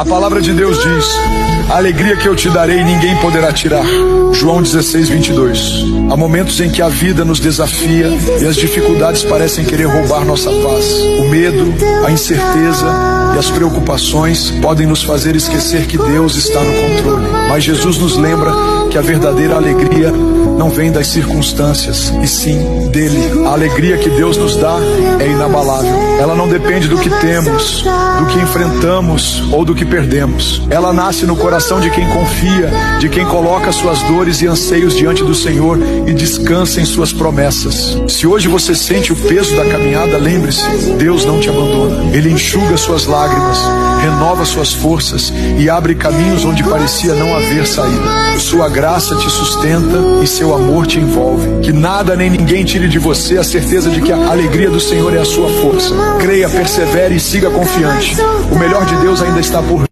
A palavra de Deus diz: a alegria que eu te darei ninguém poderá tirar. João 16:22. Há momentos em que a vida nos desafia e as dificuldades parecem querer roubar nossa paz. O medo, a incerteza e as preocupações podem nos fazer esquecer que Deus está no controle. Mas Jesus nos lembra que a verdadeira alegria não vem das circunstâncias, e sim dele. A alegria que Deus nos dá é inabalável. Ela não depende do que temos, do que enfrentamos ou do que perdemos. Ela nasce no coração de quem confia, de quem coloca suas dores e anseios diante do Senhor e descansa em suas promessas. Se hoje você sente o peso da caminhada, lembre-se, Deus não te abandona. Ele enxuga suas lágrimas, renova suas forças e abre caminhos onde parecia não haver saída. Sua graça te sustenta e seu amor te envolve. Que nada nem ninguém tire de você a certeza de que a alegria do Senhor é a sua força. Creia, persevere e siga confiante. O melhor de Deus ainda está por vir.